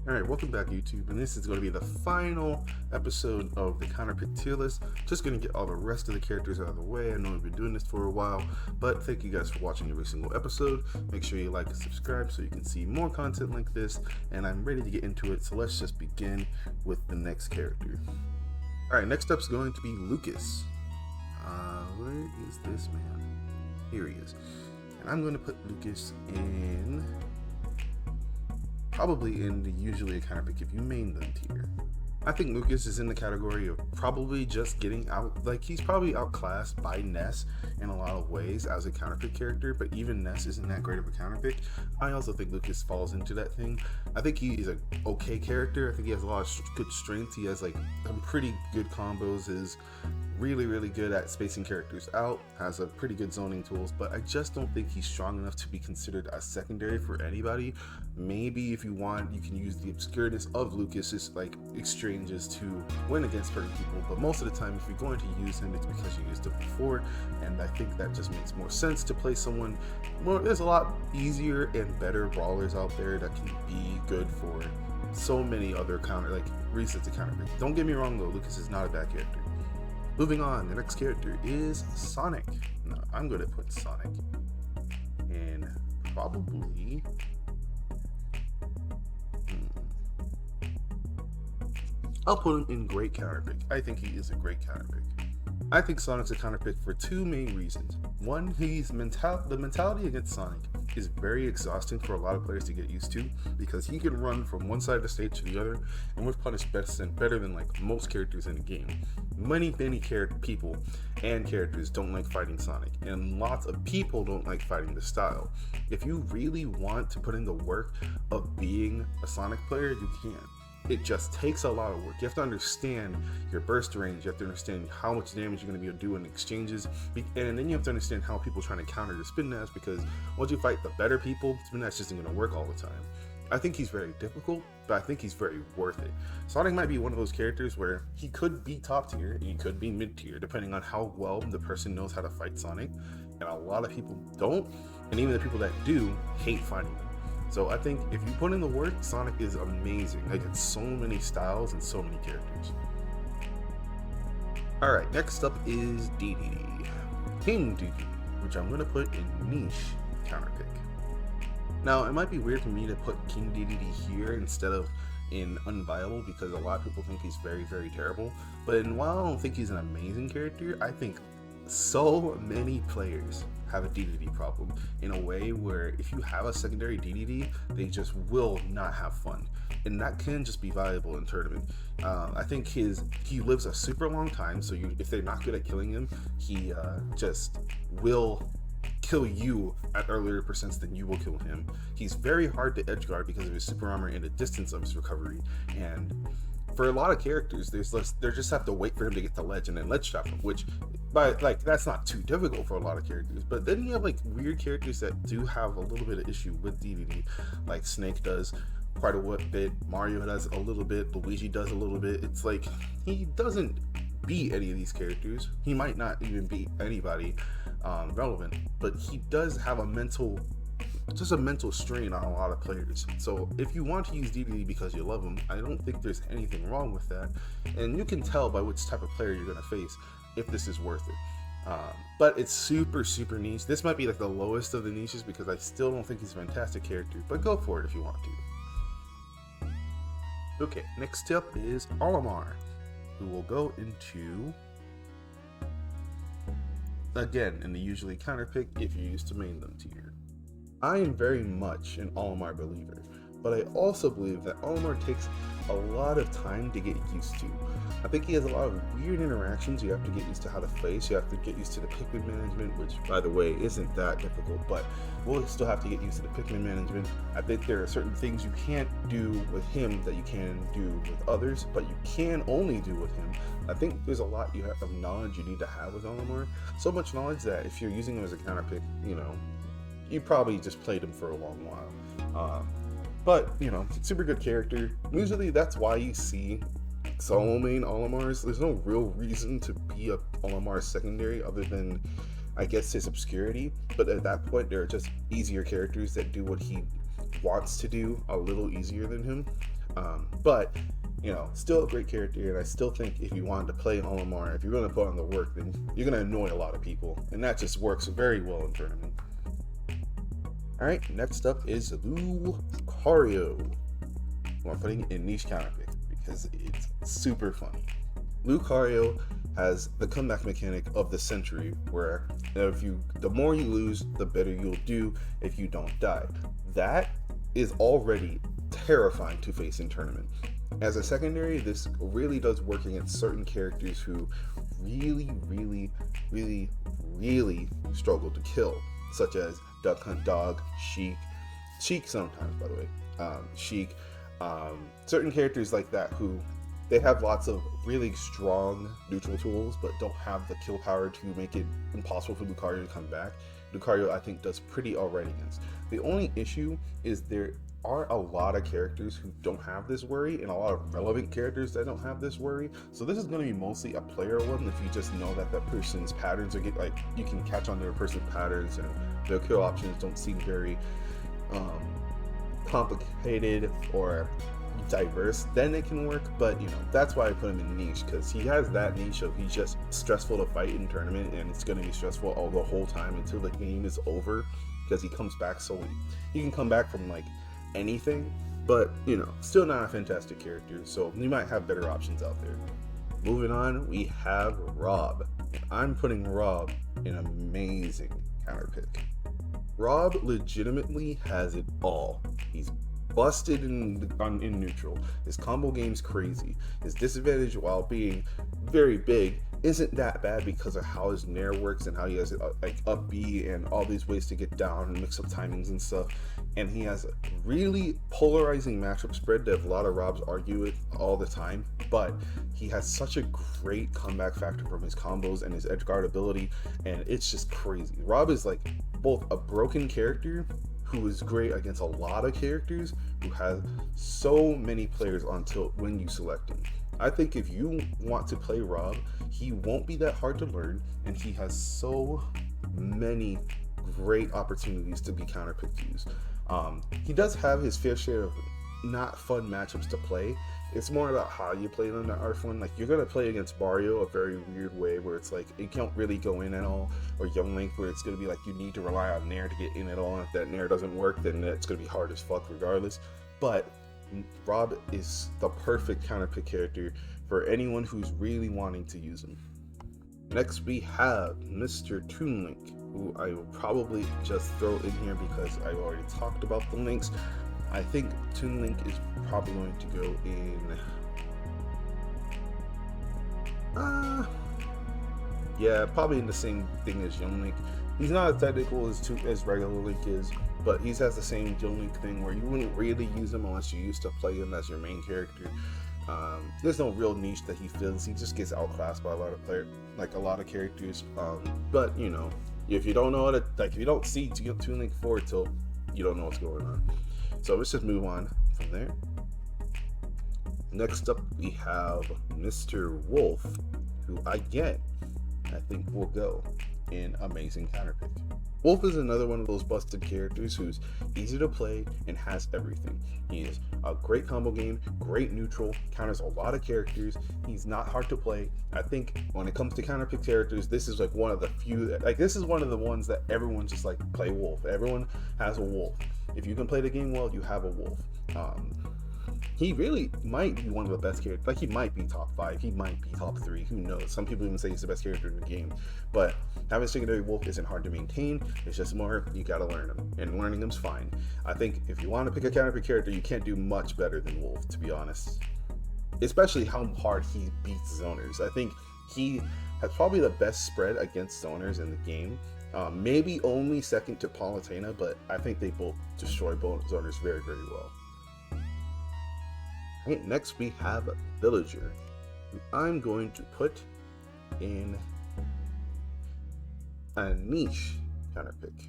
Alright, welcome back YouTube, and this is going to be the final episode of the Counterpick tier list. Just going to get all the rest of the characters out of the way. I know we've been doing this for a while, but thank you guys for watching every single episode. Make sure you like and subscribe so you can see more content like this, and I'm ready to get into it, so let's just begin with the next character. Alright, next up is going to be Lucas. Where is this man? Here he is. And I'm going to put Lucas in... probably in the usually a counterpick if you main them tier. I think Lucas is in the category of probably just getting out, like he's probably outclassed by Ness in a lot of ways as a counterpick character, but even Ness isn't that great of a counterpick. I also think Lucas falls into that thing. I think he is an okay character. I think he has a lot of good strength. He has like some pretty good combos, is really good at spacing characters out, has a pretty good zoning tools, but I just don't think he's strong enough to be considered a secondary for anybody. Maybe if you want, you can use the obscureness of Lucas's like exchanges to win against certain people, but most of the time if you're going to use him, it's because you used it before, and I think that just makes more sense to play someone more. There's a lot easier and better brawlers out there that can be good for so many other resets to counterpick. Don't get me wrong though, Lucas is not a bad character. Moving on, the next character is Sonic. Now, I'm going to put Sonic in probably... I'll put him in great counterpick. I think he is a great counterpick. I think Sonic's a counterpick for two main reasons. One, the mentality against Sonic is very exhausting for a lot of players to get used to, because he can run from one side of the stage to the other and with punish better than like most characters in the game. Many people and characters don't like fighting Sonic, and lots of people don't like fighting the style. If you really want to put in the work of being a Sonic player, you can. It just takes a lot of work. You have to understand your burst range, you have to understand how much damage you're going to be able to do in exchanges, and then you have to understand how people are trying to counter your spin dash, because once you fight the better people, spin dash isn't going to work all the time. I think he's very difficult, but I think he's very worth it. Sonic might be one of those characters where he could be top tier, he could be mid tier, depending on how well the person knows how to fight Sonic, and a lot of people don't, and even the people that do hate fighting him. So I think if you put in the work, Sonic is amazing. Like, it's so many styles and so many characters. Alright, next up is Dedede. King Dedede, which I'm going to put in niche counterpick. Now, it might be weird for me to put King Dedede here instead of in unviable, because a lot of people think he's very terrible. But while I don't think he's an amazing character, I think so many players have a Dedede problem in a way where if you have a secondary Dedede, they just will not have fun, and that can just be valuable in tournament. I think he lives a super long time, so if they're not good at killing him, he just will kill you at earlier percents than you will kill him. He's very hard to edge guard because of his super armor and the distance of his recovery, and for a lot of characters, they just have to wait for him to get to ledge and then ledge trap him, which, but like, that's not too difficult for a lot of characters. But then you have like weird characters that do have a little bit of issue with Dedede, like Snake does quite a bit, Mario does a little bit, Luigi does a little bit. It's like he doesn't beat any of these characters. He might not even beat anybody relevant, but he does have a mental strain on a lot of players. So if you want to use Dedede because you love him, I don't think there's anything wrong with that, and you can tell by which type of player you're going to face if this is worth it. But it's super niche. This might be like the lowest of the niches because I still don't think he's a fantastic character, but go for it if you want to. Okay, next up is Olimar, who will go into, again, in the usually counterpick if you're used to main them tier. I am very much an Olimar believer, but I also believe that Olimar takes a lot of time to get used to. I think he has a lot of weird interactions you have to get used to how to face. You have to get used to the Pikmin management, which, by the way, isn't that difficult, but we'll still have to get used to the Pikmin management. I think there are certain things you can't do with him that you can do with others, but you can only do with him. I think there's a lot of knowledge you need to have with Olimar. So much knowledge that if you're using him as a counterpick, you probably just played him for a long while. But, super good character. Usually that's why you see so many Olimars. There's no real reason to be a Olimar secondary other than, I guess, his obscurity. But at that point, there are just easier characters that do what he wants to do a little easier than him. But you know, still a great character, and I still think if you wanted to play Olimar, if you're going to put on the work, then you're going to annoy a lot of people, and that just works very well in tournament. Alright, next up is Lucario, who I'm putting in niche counterpick because it's super funny. Lucario has the comeback mechanic of the century, where the more you lose, the better you'll do if you don't die. That is already terrifying to face in tournament. As a secondary, this really does work against certain characters who really struggle to kill, such as DuckHuntDog, Sheik sometimes, by the way, Sheik, certain characters like that who they have lots of really strong neutral tools, but don't have the kill power to make it impossible for Lucario to come back. Lucario, I think, does pretty alright against. The only issue is there are a lot of characters who don't have this worry, and a lot of relevant characters that don't have this worry. So this is going to be mostly a player one if you just know that that person's patterns are you can catch on their person's patterns, and their kill options don't seem very complicated or diverse, then it can work. But you know, that's why I put him in niche, because he has that niche of he's just stressful to fight in tournament, and it's going to be stressful all the whole time until the game is over, because he comes back he can come back from like anything, but you know, still not a fantastic character, so you might have better options out there. Moving on, we have R.O.B. I'm putting R.O.B in amazing counterpick. R.O.B legitimately has it all. He's busted in neutral. His combo game's crazy. His disadvantage, while being very big, isn't that bad because of how his Nair works and how he has like up B and all these ways to get down and mix up timings and stuff. And he has a really polarizing matchup spread that a lot of R.O.Bs argue with all the time, but he has such a great comeback factor from his combos and his edge guard ability, and it's just crazy. R.O.B is like both a broken character who is great against a lot of characters who have so many players on tilt when you select him. I think if you want to play R.O.B, he won't be that hard to learn, and he has so many great opportunities to be counterpicked used. He does have his fair share of not fun matchups to play. It's more about how you play them that are fun. Like, you're gonna play against Mario a very weird way where it's like it can't really go in at all, or Young Link where it's gonna be like you need to rely on Nair to get in at all, and if that Nair doesn't work, then it's gonna be hard as fuck regardless. But R.O.B is the perfect counterpick character for anyone who's really wanting to use him. Next we have Mr. Toon Link, who I will probably just throw in here because I've already talked about the links. I think Toon Link is probably going to go in yeah, probably in the same thing as Young Link. He's not as technical as regular Link is, but he has the same Young Link thing where you wouldn't really use him unless you used to play him as your main character. There's no real niche that he fills. He just gets outclassed by a lot of characters. But you know, if you don't know what if you don't see Toon Link forward tilt, you don't know what's going on. So let's just move on from there. Next up we have Mr. Wolf, who I think will go in amazing counterpick. Wolf is another one of those busted characters who's easy to play and has everything. He is a great combo game, great neutral, counters a lot of characters. He's not hard to play. I think when it comes to counterpick characters, this is like one of the few, this is one of the ones that everyone just like play Wolf. Everyone has a Wolf. If you can play the game well, you have a Wolf. He really might be one of the best characters. Like, he might be top 5, he might be top 3, who knows? Some people even say he's the best character in the game. But having a secondary Wolf isn't hard to maintain. It's just more, you gotta learn him, and learning him's fine. I think if you want to pick a counterpick character, you can't do much better than Wolf, to be honest. Especially how hard he beats zoners. I think he has probably the best spread against zoners in the game. Maybe only second to Palutena, but I think they both destroy zoners very, very well. Right, next we have a Villager, who I'm going to put in a niche counterpick.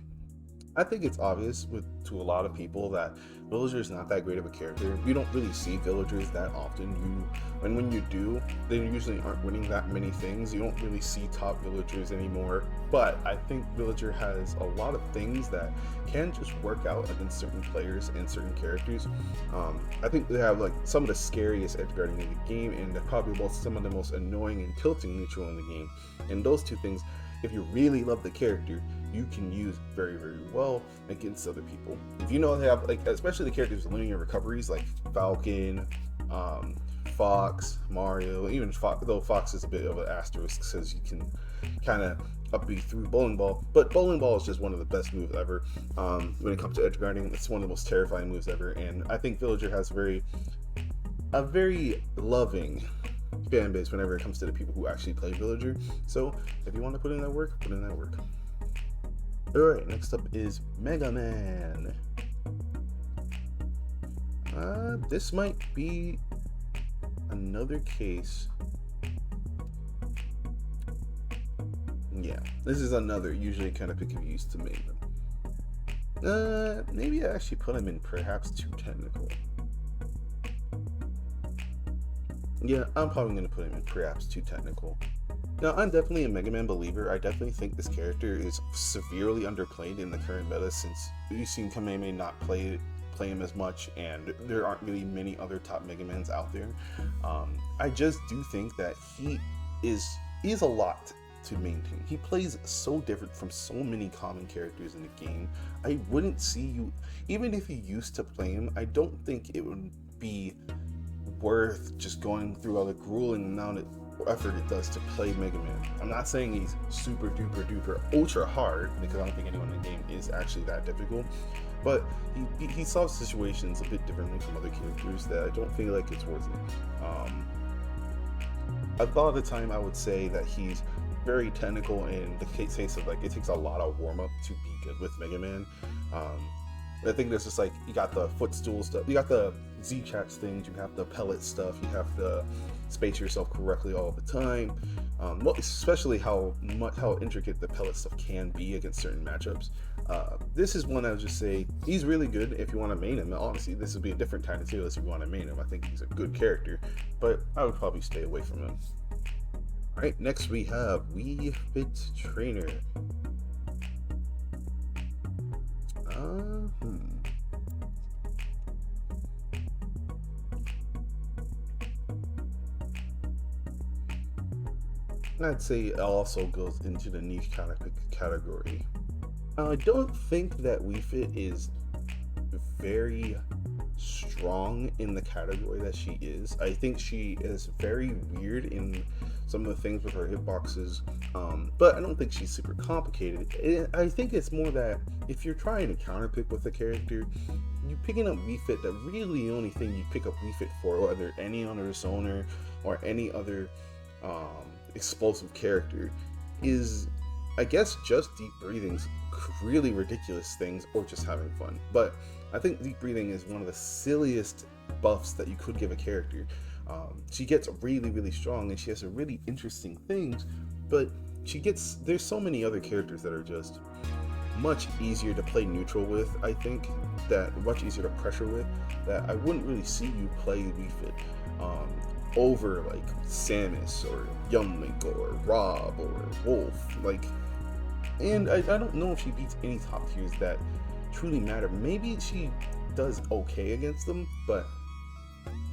I think it's obvious to a lot of people that Villager is not that great of a character. You don't really see villagers that often. And when you do, they usually aren't winning that many things. You don't really see top villagers anymore. But I think Villager has a lot of things that can just work out against certain players and certain characters. I think they have like some of the scariest edge guarding in the game, and they're probably both some of the most annoying and tilting neutral in the game. And those two things, if you really love the character, you can use very, very well against other people. If you know they have, like, especially the characters with linear recoveries like Falcon, Fox, Mario, even Fox, though Fox is a bit of an asterisk because you can kind of up B through Bowling Ball, but Bowling Ball is just one of the best moves ever. When it comes to edge guarding, it's one of the most terrifying moves ever, and I think Villager has a very loving fan base whenever it comes to the people who actually play Villager. So if you want to put in that work, put in that work. Alright, next up is Mega Man. This might be another case. Yeah, this is another usually kind of pick of use to make them. Maybe I actually put him in perhaps too technical. Yeah, I'm probably going to put him in perhaps too technical. Now, I'm definitely a Mega Man believer. I definitely think this character is severely underplayed in the current meta, since we've seen Kameme not play him as much, and there aren't really many other top Mega Mans out there. I just do think that he is a lot to maintain. He plays so different from so many common characters in the game. I wouldn't see you, even if you used to play him, I don't think it would be worth just going through all the grueling amount of effort it does to play Mega Man. I'm not saying he's super duper duper ultra hard, because I don't think anyone in the game is actually that difficult, but he solves situations a bit differently from other characters that I don't feel like it's worth it. A lot of the time I would say that he's very technical in the case of, like, it takes a lot of warm-up to be good with Mega Man. I think there's just, like, you got the footstool stuff, you got the Z-Chats things, you have the pellet stuff, you have to space yourself correctly all the time. Well, especially how intricate the pellet stuff can be against certain matchups. This is one I would just say he's really good if you want to main him. Honestly, this would be a different kind of tier list if you want to main him. I think he's a good character, but I would probably stay away from him. Alright, next we have Wii Fit Trainer. I'd say it also goes into the niche category. I don't think that Wii Fit is very strong in the category that she is. I think she is very weird in some of the things with her hitboxes, but I don't think she's super complicated. I think it's more that if you're trying to counterpick with a character, you picking up Wii Fit, that really the only thing you pick up Wii Fit for, whether any other Zoner or any other explosive character, is, I guess, just deep breathing's really ridiculous things, or just having fun. But I think deep breathing is one of the silliest buffs that you could give a character. She gets really, really strong, and she has some really interesting things, but there's so many other characters that are just much easier to play neutral with, I think, that much easier to pressure with, that I wouldn't really see you play Wii Fit over, like, Samus or Young Link or R.O.B or Wolf, like. And I don't know if she beats any top tiers that truly matter. Maybe she does okay against them, but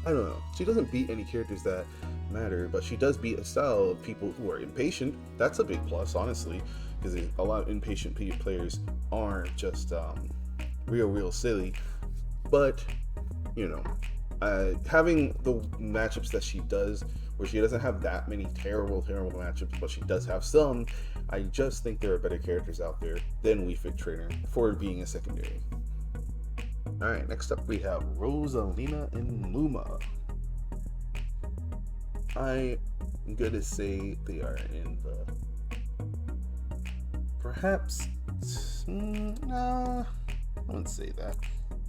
I don't know. She doesn't beat any characters that matter, but she does beat a style of people who are impatient. That's a big plus, honestly, because a lot of impatient players are just real silly. But, you know, having the matchups that she does, where she doesn't have that many terrible matchups, but she does have some, I just think there are better characters out there than Wii Fit Trainer for being a secondary. Alright, next up we have Rosalina and Luma. I'm gonna say they are in the perhaps, I wouldn't say that.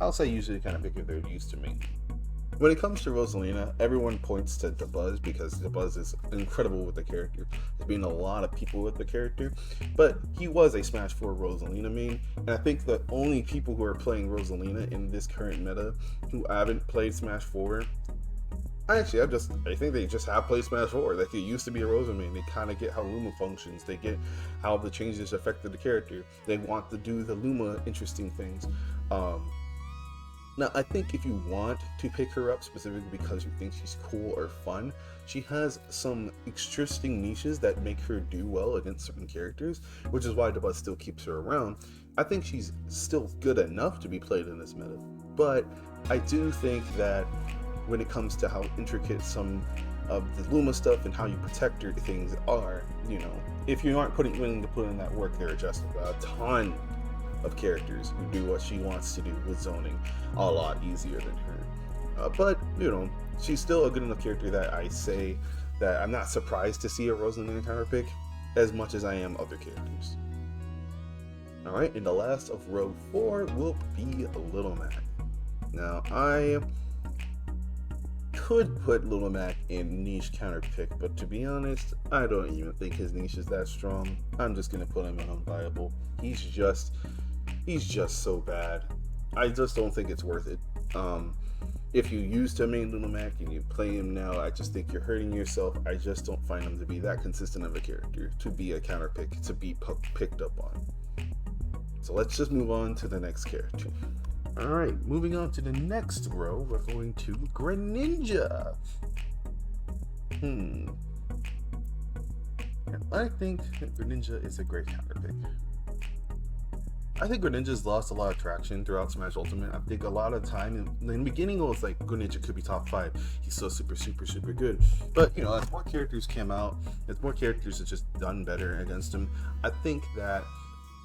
I'll say usually kind of bigger they're used to me. When it comes to Rosalina, everyone points to Buzz because Buzz is incredible with the character. There's been a lot of people with the character, but he was a Smash 4 Rosalina main, and I think the only people who are playing Rosalina in this current meta who haven't played Smash 4, I think they just have played Smash 4. Like, it used to be a Rosa main. They kind of get how Luma functions. They get how the changes affected the character. They want to do the Luma interesting things. Now, I think if you want to pick her up specifically because you think she's cool or fun, she has some interesting niches that make her do well against certain characters, which is why Buzz still keeps her around. I think she's still good enough to be played in this meta, but I do think that when it comes to how intricate some of the Luma stuff and how you protect her things are, if you aren't willing to put in that work, there are just a ton of characters who do what she wants to do with zoning a lot easier than her. But she's still a good enough character that I say that I'm not surprised to see a Rosalina counterpick as much as I am other characters. Alright, and the last of row 4 will be Little Mac. Now, I could put Little Mac in niche counterpick, but to be honest, I don't even think his niche is that strong. I'm just gonna put him in unviable. He's just so bad. I just don't think it's worth it. If you used to main Little Mac and you play him now, I just think you're hurting yourself. I just don't find him to be that consistent of a character to be a counterpick, to be picked up on. So let's just move on to the next character. Alright, moving on to the next row, we're going to Greninja. And I think Greninja is a great counterpick. I think Greninja's lost a lot of traction throughout Smash Ultimate. I think a lot of time, in the beginning it was like, Greninja could be top 5. He's so super good. But, as more characters came out, as more characters have just done better against him, I think that,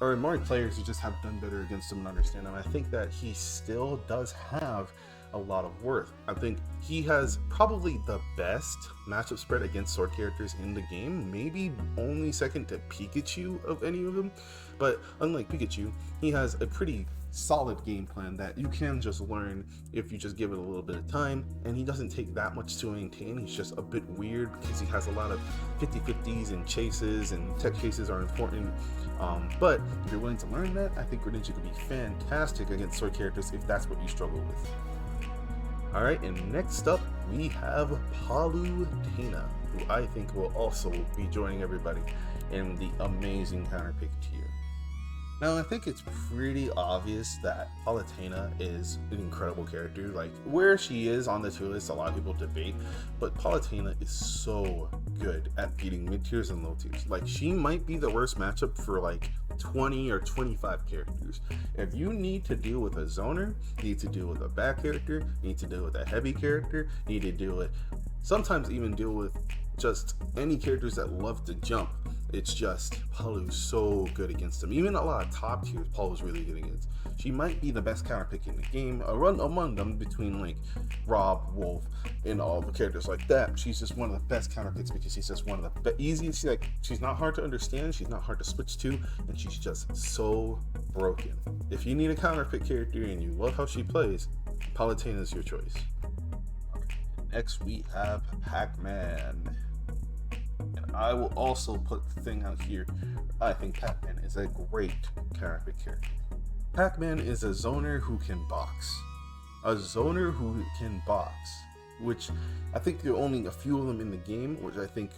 or more players who just have done better against him and understand him, I think that he still does have a lot of worth. I think he has probably the best matchup spread against sword characters in the game, maybe only second to Pikachu of any of them. But unlike Pikachu, he has a pretty solid game plan that you can just learn if you just give it a little bit of time, and he doesn't take that much to maintain. He's just a bit weird because he has a lot of 50-50s and chases, and tech chases are important. But if you're willing to learn that, I think Greninja could be fantastic against sword characters if that's what you struggle with. Alright, and next up we have Palutena, who I think will also be joining everybody in the amazing counterpick tier. Now, I think it's pretty obvious that Palutena is an incredible character. Like, where she is on the tier list, a lot of people debate, but Palutena is so good at beating mid-tiers and low tiers. Like, she might be the worst matchup for like 20 or 25 characters. If you need to deal with a zoner, you need to deal with a back character, you need to deal with a heavy character, you need to deal with, sometimes even deal with just any characters that love to jump. It's just, Palu's so good against them. Even a lot of top tiers, Palu's really good against. She might be the best counterpick in the game, a run among them between like R.O.B, Wolf, and all the characters like that. She's just one of the best counterpicks because she's just one of the easiest. She's not hard to understand, she's not hard to switch to, and she's just so broken. If you need a counterpick character and you love how she plays, Palutena is your choice. Next we have Pac-Man. And I will also put the thing out here. I think Pac-Man is a great counterpick character. Pac-Man is a zoner who can box. Which I think there are only a few of them in the game, which I think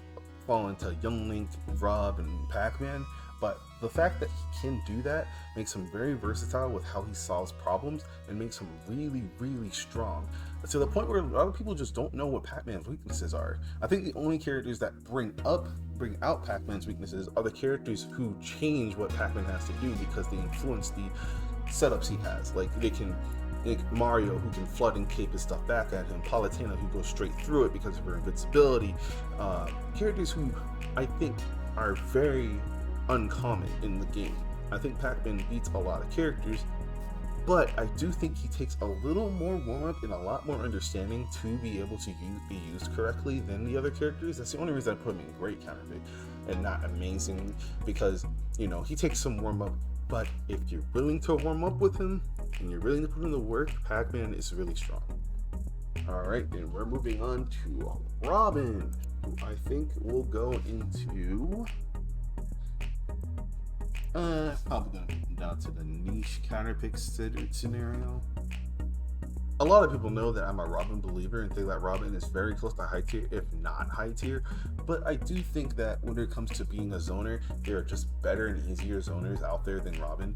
fall into Young Link, R.O.B, and Pac-Man. But the fact that he can do that makes him very versatile with how he solves problems and makes him really, really strong. To the point where a lot of people just don't know what Pac-Man's weaknesses are. I think the only characters that bring out Pac-Man's weaknesses are the characters who change what Pac-Man has to do because they influence the setups he has. Like Mario, who can flood and cape his stuff back at him, Palutena, who goes straight through it because of her invincibility. Characters who I think are very uncommon in the game. I think Pac-Man beats a lot of characters, but I do think he takes a little more warm-up and a lot more understanding to be able to be used correctly than the other characters. That's the only reason I put him in great counterpick and not amazing, because he takes some warm-up. But if you're willing to warm up with him and you're willing to put in the work, Pac-Man is really strong. Alright, and we're moving on to Robin, who I think will go into probably gonna move down to the niche counterpick scenario. A lot of people know that I'm a Robin believer and think that Robin is very close to high tier, if not high tier. But I do think that when it comes to being a zoner, there are just better and easier zoners out there than Robin.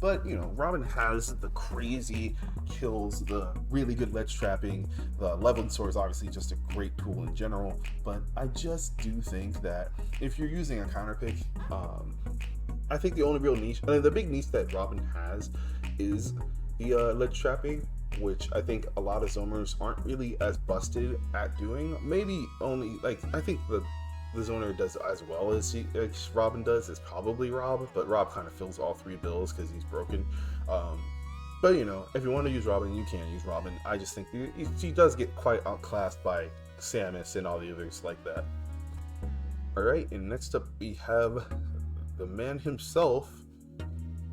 But you know, Robin has the crazy kills, the really good ledge trapping. The leveling sword is obviously just a great tool in general. But I just do think that if you're using a counterpick, I think the only real niche, I mean, the big niche that Robin has is the ledge trapping, which I think a lot of zoners aren't really as busted at doing. Maybe only, like, I think the zoner does as well as Robin does is probably Rob, but Rob kind of fills all three bills because he's broken. But you know, if you want to use Robin, you can use Robin. I just think she does get quite outclassed by Samus and all the others like that. Alright, and next up we have the man himself,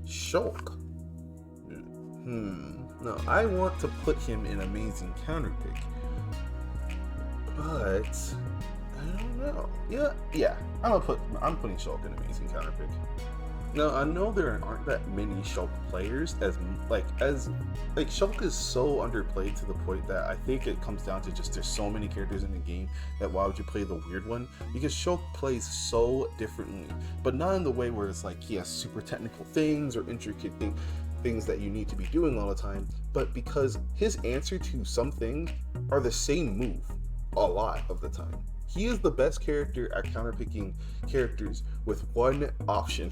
Shulk. No, I want to put him in Amazing Counterpick, but I don't know. Yeah, I'm putting Shulk in Amazing Counterpick. Now I know there aren't that many Shulk players as Shulk is so underplayed to the point that I think it comes down to just there's so many characters in the game that why would you play the weird one? Because Shulk plays so differently, but not in the way where it's like he has super technical things or intricate things that you need to be doing all the time, but because his answer to some things are the same move a lot of the time. He is the best character at counterpicking characters with one option.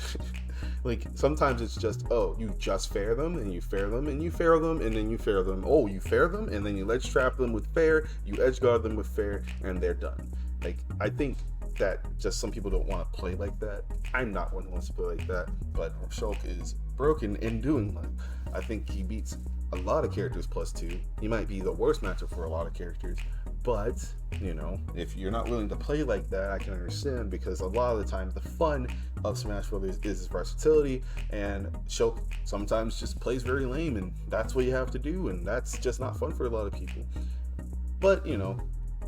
Like sometimes it's just, oh, you just fair them and you fair them and you fair them and then you fair them. Oh, you fair them and then you ledge trap them with fair, you edge guard them with fair, and they're done. Like I think that just some people don't want to play like that. I'm not one who wants to play like that, but Shulk is broken in doing that. I think he beats a lot of characters +2. He might be the worst matchup for a lot of characters, but you know, if you're not willing to play like that, I can understand, because a lot of the time the fun of Smash Brothers is his versatility, and Shulk sometimes just plays very lame, and that's what you have to do, and that's just not fun for a lot of people. But you know,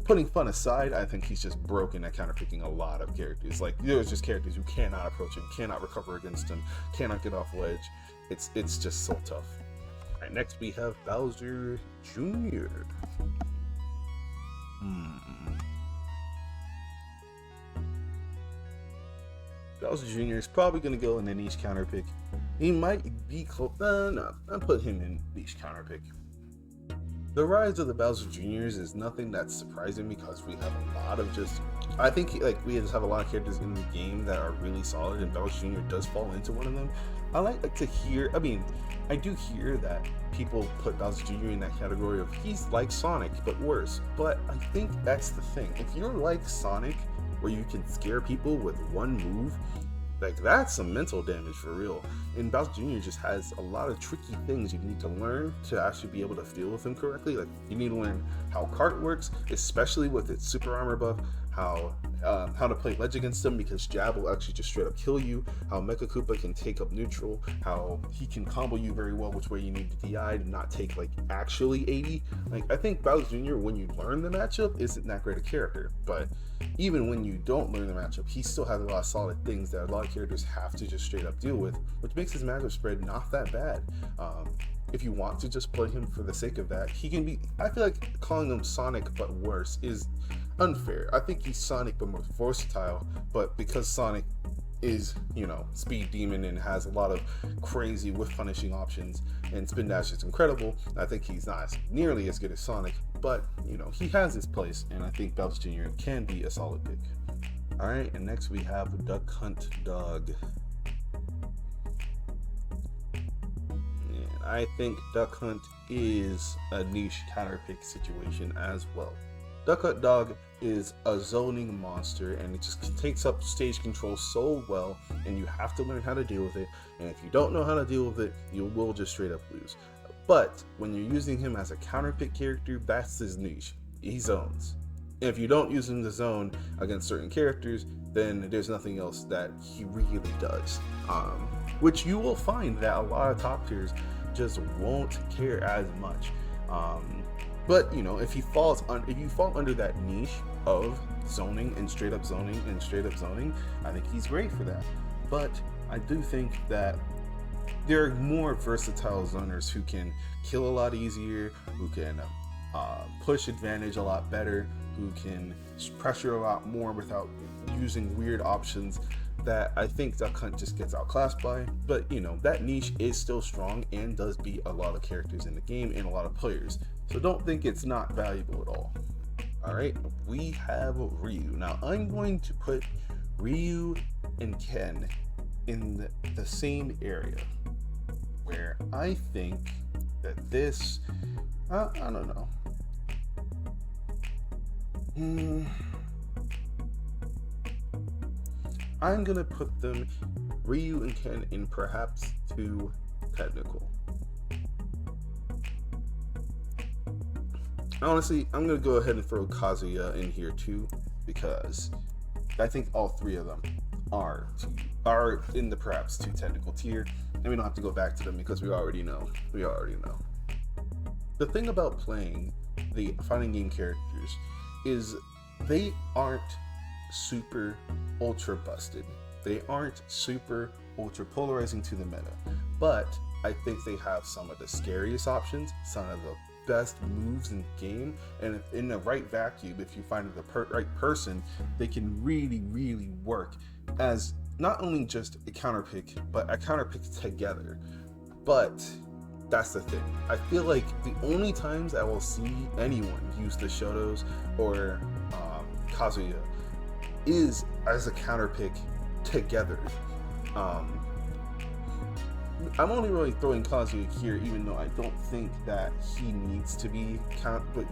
putting fun aside, I think he's just broken at counterpicking a lot of characters. Like there's just characters who cannot approach him, cannot recover against him, cannot get off ledge. It's just so tough. Alright, next we have Bowser Jr. Bowser Jr. is probably going to go in the niche counterpick. He might be close. No, I'll put him in niche counterpick. The rise of the Bowser Juniors is nothing that's surprising because we have a lot of I think we just have a lot of characters in the game that are really solid, and Bowser Jr. does fall into one of them. I like to hear, I do hear that people put Bowser Jr. in that category of he's like Sonic but worse, but I think that's the thing. If you're like Sonic, where you can scare people with one move, like that's some mental damage for real. And Bowser Jr. just has a lot of tricky things you need to learn to actually be able to deal with him correctly. Like you need to learn how cart works, especially with its super armor buff, how to play ledge against him, because jab will actually just straight up kill you, how Mecha Koopa can take up neutral, how he can combo you very well, which way you need to DI to not take like actually 80. Like I think Bowser Jr., when you learn the matchup, isn't that great a character, but even when you don't learn the matchup, he still has a lot of solid things that a lot of characters have to just straight up deal with, which makes his matchup spread not that bad. If you want to just play him for the sake of that, he can be, I feel like calling him Sonic but worse is unfair. I think he's Sonic but more versatile, but because Sonic is, you know, speed demon and has a lot of crazy whiff punishing options, and spin dash is incredible, I think he's not nearly as good as Sonic, but you know, he has his place, and I think Bowser Jr. can be a solid pick. Alright, and next we have DuckHuntDog. I think Duck Hunt is a niche counterpick situation as well. DuckHuntDog is a zoning monster, and it just takes up stage control so well, and you have to learn how to deal with it, and if you don't know how to deal with it, you will just straight up lose. But when you're using him as a counterpick character, that's his niche. He zones. And if you don't use him to zone against certain characters, then there's nothing else that he really does. Which you will find that a lot of top tiers just won't care as much. But you know, if you fall under that niche of zoning and straight up zoning and straight up zoning, I think he's great for that. But I do think that there are more versatile zoners who can kill a lot easier, who can push advantage a lot better, who can pressure a lot more without using weird options that I think Duck Hunt just gets outclassed by. But you know, that niche is still strong and does beat a lot of characters in the game and a lot of players. So don't think it's not valuable at all. Alright, we have Ryu. Now I'm going to put Ryu and Ken in the same area, where I think that this, I don't know. I'm gonna put them, Ryu and Ken, in perhaps too technical. Honestly, I'm gonna go ahead and throw Kazuya in here too, because I think all three of them are in the perhaps too technical tier, and we don't have to go back to them because we already know. The thing about playing the fighting game characters is they aren't super ultra busted. They aren't super ultra polarizing to the meta, but I think they have some of the scariest options, some of the best moves in the game, and in the right vacuum, if you find the right person, they can really work as not only just a counterpick, but a counterpick together. But that's the thing. I feel like the only times I will see anyone use the Shotos or Kazuya is as a counterpick together. I'm only really throwing Kazuya here, even though I don't think that he needs to be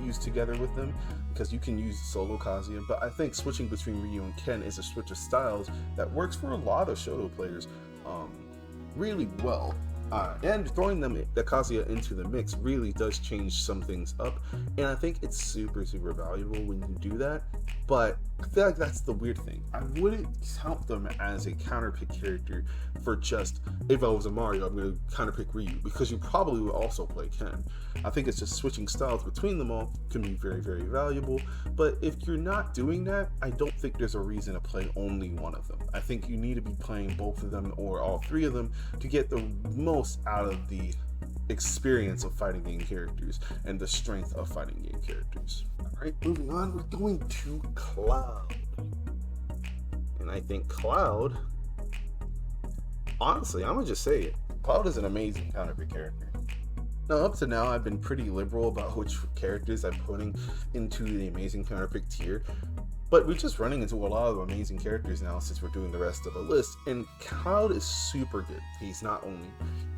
used together with them, because you can use solo Kazuya. But I think switching between Ryu and Ken is a switch of styles that works for a lot of Shoto players really well. And throwing the Kazuya into the mix really does change some things up, and I think it's super valuable when you do that. But I feel like that's the weird thing. I wouldn't count them as a counterpick character for just, if I was a Mario, I'm going to counterpick Ryu, because you probably would also play Ken. I think it's just switching styles between them all can be very valuable. But if you're not doing that, I don't think there's a reason to play only one of them. I think you need to be playing both of them or all three of them to get the most out of the experience of fighting game characters and the strength of fighting game characters. Alright, moving on, we're going to Cloud. And I think Cloud, honestly, I'm gonna just say it, Cloud is an amazing counterpick character. Now, up to now, I've been pretty liberal about which characters I'm putting into the amazing counterpick tier, but we're just running into a lot of amazing characters now since we're doing the rest of the list, and Cloud is super good. He's not only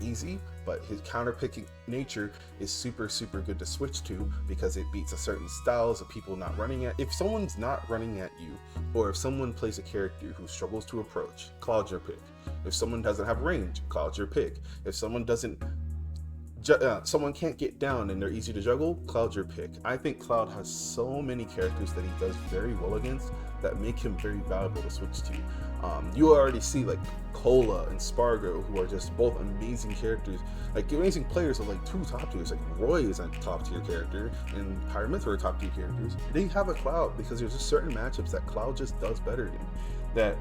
easy, but his counterpicking nature is super good to switch to, because it beats a certain styles of people not running at. If someone's not running at you, or if someone plays a character who struggles to approach, Cloud's your pick. If someone doesn't have range, Cloud's your pick. If someone someone can't get down and they're easy to juggle, Cloud's your pick. I think Cloud has so many characters that he does very well against that make him very valuable to switch to. You already see like Cola and Spargo, who are just both amazing characters, like amazing players of like two top tiers. Like Roy is a top tier character and Pyra and Mythra are top tier characters. They have a Cloud because there's just certain matchups that Cloud just does better in that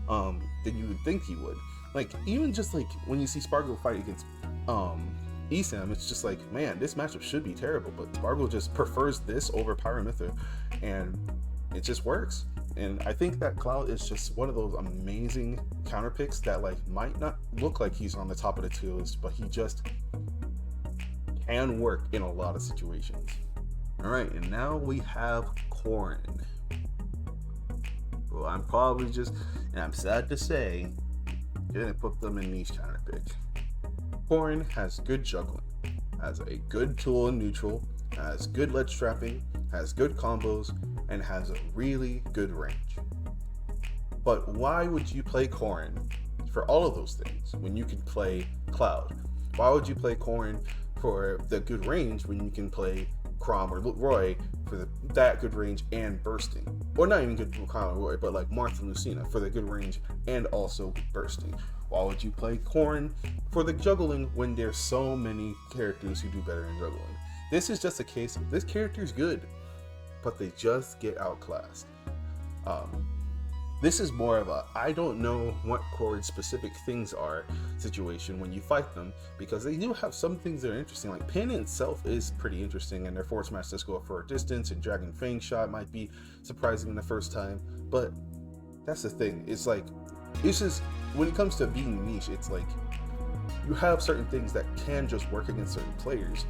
than you would think he would. Like even just like when you see Spargo fight against Esam, it's just like, man, this matchup should be terrible, but Spargo just prefers this over Pyra and Mythra, and it just works. And I think that Cloud is just one of those amazing counterpicks that like might not look like he's on the top of the tier list, but he just can work in a lot of situations. All right, and now we have Corrin. Well, I'm probably just, and I'm sad to say, gonna put them in niche counterpick. Corrin has good juggling, has a good tool in neutral, has good ledge trapping, has good combos, and has a really good range. But why would you play Corrin for all of those things when you can play Cloud? Why would you play Corrin for the good range when you can play Chrom or Roy for that good range and bursting? Or not even good Chrom or Roy, but like Marth and Lucina for the good range and also bursting. Why would you play Corrin for the juggling when there's so many characters who do better in juggling? This is just a case of this character's good, but they just get outclassed. This is more of a I don't know what Corrin's specific things are situation when you fight them, because they do have some things that are interesting. Like Pin itself is pretty interesting, and their forward smash does go for a distance, and Dragon Fang shot might be surprising the first time. But that's the thing. It's like, this is, when it comes to being niche, it's like you have certain things that can just work against certain players,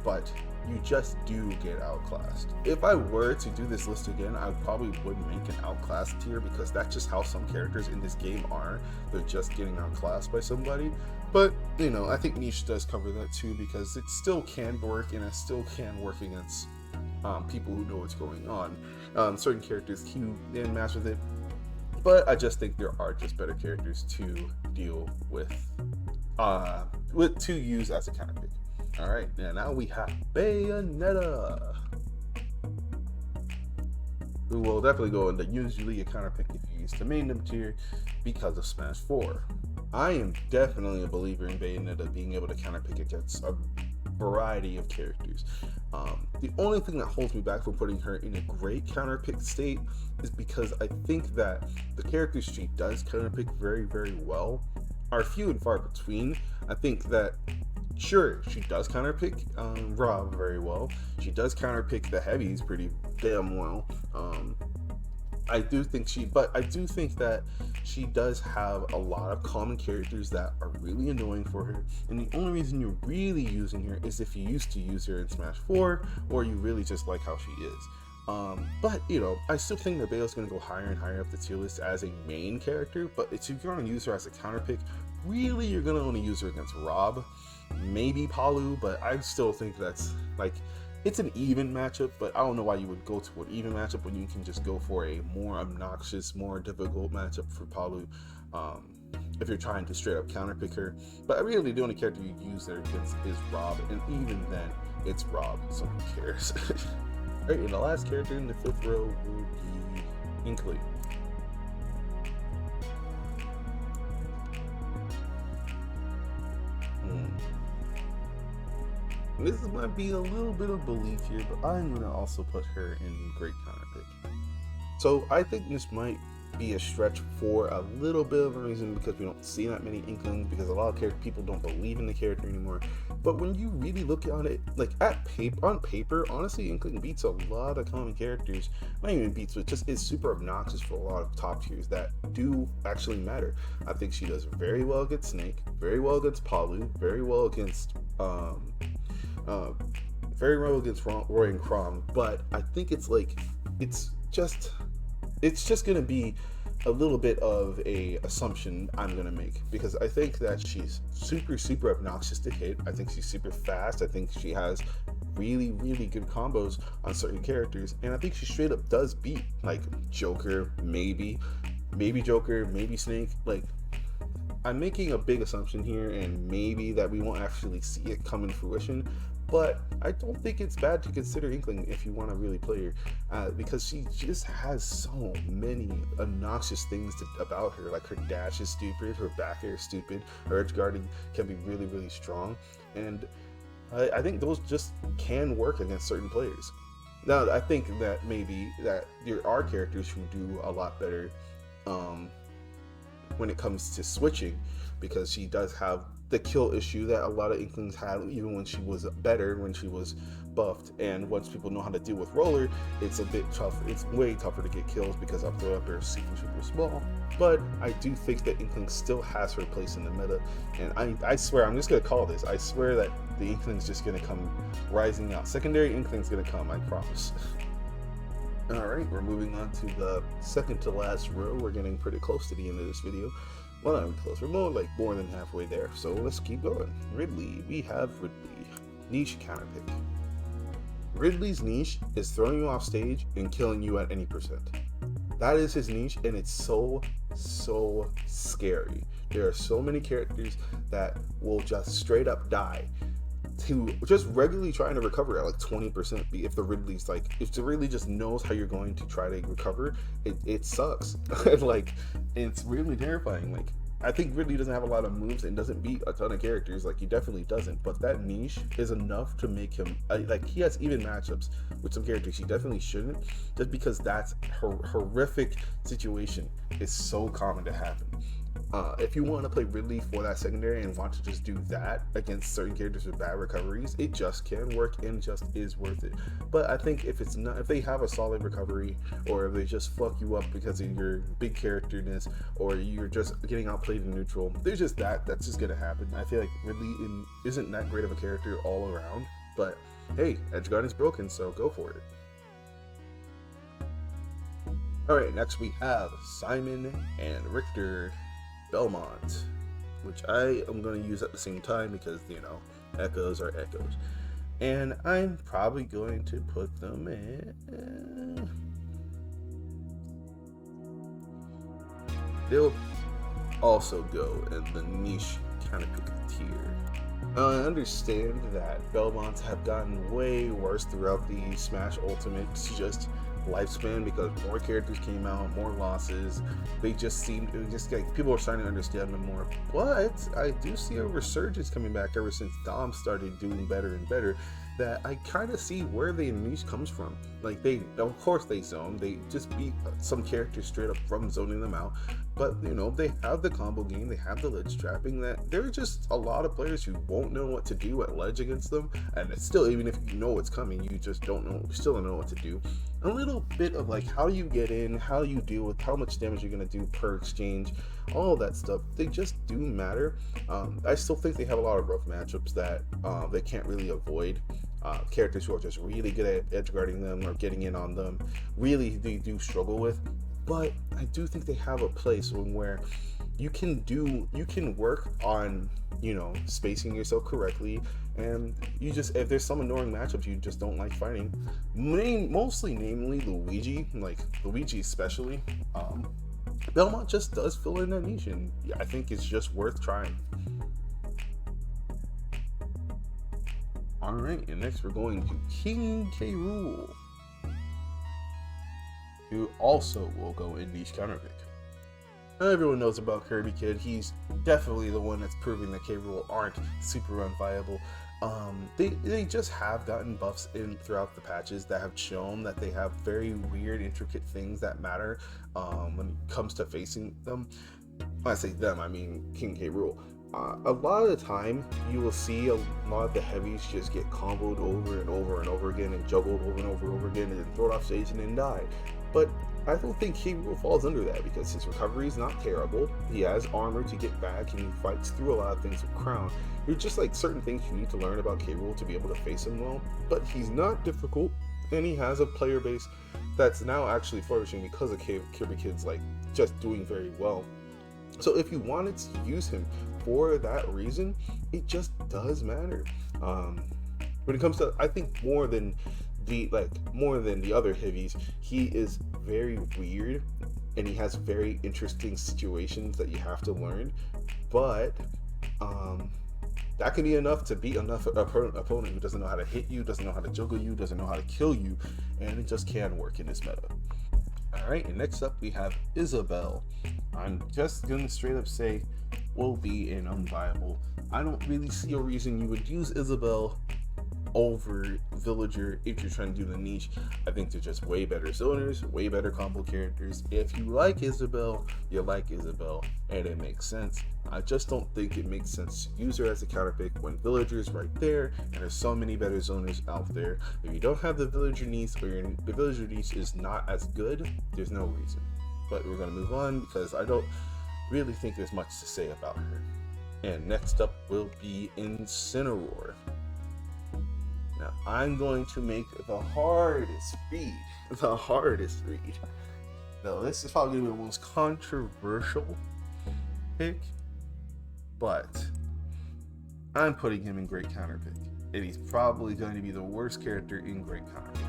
but you just do get outclassed. If I were to do this list again, I probably would make an outclassed tier, because that's just how some characters in this game are. They're just getting outclassed by somebody. But, you know, I think niche does cover that too, because it still can work, and it still can work against people who know what's going on. Certain characters can match with it, but I just think there are just better characters to deal with to use as a counterpick. Alright, now we have Bayonetta, who will definitely go into usually a counterpick if you use the main tier because of Smash 4. I am definitely a believer in Bayonetta being able to counterpick against a variety of characters. The only thing that holds me back from putting her in a great counterpick state is because I think that the characters she does counterpick very, very well are few and far between. I think that sure, she does counterpick R.O.B very well. She does counterpick the heavies pretty damn well. I do think that she does have a lot of common characters that are really annoying for her, and the only reason you're really using her is if you used to use her in Smash 4, or you really just like how she is. But, you know, I still think that Bayle's going to go higher and higher up the tier list as a main character, but if you're going to use her as a counterpick, really you're going to only use her against R.O.B, maybe Palu, but I still think that's like, it's an even matchup, but I don't know why you would go to an even matchup when you can just go for a more obnoxious, more difficult matchup for Palu if you're trying to straight up counterpick her. But really the only character you use there against is R.O.B, and even then it's R.O.B, so who cares? Alright, and the last character in the 5th row will be Inkling. This might be a little bit of belief here, but I'm going to also put her in great counterpick. So I think this might be a stretch for a little bit of a reason, because we don't see that many Inklings, because a lot of people don't believe in the character anymore. But when you really look at it, like on paper, honestly, Inkling beats a lot of common characters. Not even beats, but just is super obnoxious for a lot of top tiers that do actually matter. I think she does very well against Snake, very well against Palu, very well against Roy and Crom, but I think it's just gonna be a little bit of a assumption I'm gonna make, because I think that she's super obnoxious to hit. I think she's super fast. I think she has really good combos on certain characters, and I think she straight up does beat like Joker, maybe Joker, maybe Snake. Like, I'm making a big assumption here, and maybe that we won't actually see it come in fruition, but I don't think it's bad to consider Inkling if you want to really play her, because she just has so many obnoxious things about her. Like, her dash is stupid, her back air is stupid, her edge guarding can be really strong, and I think those just can work against certain players. Now, I think that maybe that there are characters who do a lot better when it comes to switching, because she does have the kill issue that a lot of Inklings had even when she was better, when she was buffed. And once people know how to deal with Roller, it's a bit tough. It's way tougher to get kills because up throw up air is super small. But I do think that Inkling still has her place in the meta, and I swear, I'm just gonna call this, I swear that the Inkling's just gonna come rising out. Secondary Inkling's gonna come, I promise. Alright, we're moving on to the second to last row. We're getting pretty close to the end of this video. Well, not even close, we're more than halfway there, so let's keep going. Ridley, we have Ridley. Niche counterpick. Ridley's niche is throwing you off stage and killing you at any percent. That is his niche, and it's so scary. There are so many characters that will just straight up die to just regularly trying to recover at like 20%. If the Ridley just knows how you're going to try to recover, it sucks. Like, it's really terrifying. Like, I think Ridley doesn't have a lot of moves and doesn't beat a ton of characters. Like, he definitely doesn't. But that niche is enough to make him like, he has even matchups with some characters he definitely shouldn't, just because that's horrific situation is so common to happen. If you want to play Ridley for that secondary and want to just do that against certain characters with bad recoveries, it just can work and just is worth it. But I think if they have a solid recovery, or if they just fuck you up because of your big characterness, or you're just getting outplayed in neutral, there's just that's just gonna happen. I feel like Ridley isn't that great of a character all around, but hey, Edgeguard is broken, so go for it. Alright, next we have Simon and Richter Belmont, which I am going to use at the same time because, you know, echoes are echoes. And I'm probably going to put them in... They'll also go in the niche Counterpick tier. I understand that Belmonts have gotten way worse throughout the Smash Ultimates just lifespan, because more characters came out, more losses. They just seemed, it was just like people are starting to understand them more. But I do see a resurgence coming back ever since Dom started doing better and better, that I kind of see where the niche comes from. Like, they, of course they zone, they just beat some characters straight up from zoning them out, but you know, they have the combo game, they have the ledge trapping, that there are just a lot of players who won't know what to do at ledge against them, and it's still, even if you know what's coming, you just don't know, still don't know what to do. A little bit of like how you get in, how you deal with how much damage you're going to do per exchange, all that stuff, they just do matter. I still think they have a lot of rough matchups that they can't really avoid. Characters who are just really good at edge guarding them or getting in on them, really they do struggle with. But I do think they have a place where you can work on, you know, spacing yourself correctly, and you just, if there's some annoying matchups you just don't like fighting, mostly namely Luigi, like Luigi especially, Belmont just does fill in that niche, and yeah, I think it's just worth trying. Alright, and next we're going to King K Rool, who also will go in niche Counterpick. Everyone knows about Kirby Kid. He's definitely the one that's proving that K Rool aren't super unviable. They just have gotten buffs in throughout the patches that have shown that they have very weird, intricate things that matter when it comes to facing them. When I say them, I mean King K Rool. A lot of the time, you will see a lot of the heavies just get comboed over and over and over again, and juggled over and over again, and then thrown off stage and then die. But I don't think K Rool falls under that, because his recovery is not terrible. He has armor to get back, and he fights through a lot of things with Crown. There's just like certain things you need to learn about K Rool to be able to face him well. But he's not difficult, and he has a player base that's now actually flourishing because of Kirby Kid's like just doing very well. So if you wanted to use him for that reason, it just does matter. When it comes to, I think more than the other heavies, he is very weird, and he has very interesting situations that you have to learn. But that can be enough to beat enough opponent who doesn't know how to hit you, doesn't know how to juggle you, doesn't know how to kill you, and it just can work in this meta. Alright, and next up we have Isabelle. I'm just gonna straight up say will be an unviable. I don't really see a reason you would use Isabelle over Villager if you're trying to do the niche. I think they're just way better zoners, way better combo characters. If you like Isabelle, you like Isabelle, and it makes sense. I just don't think it makes sense to use her as a counterpick when Villager's right there, and there's so many better zoners out there. If you don't have the Villager niche, or the Villager niche is not as good, there's no reason. But we're gonna move on because I don't really think there's much to say about her. And next up will be Incineroar. Now, I'm going to make the hardest read. Now, this is probably the most controversial pick, but I'm putting him in Great Counterpick, and he's probably going to be the worst character in Great Counterpick.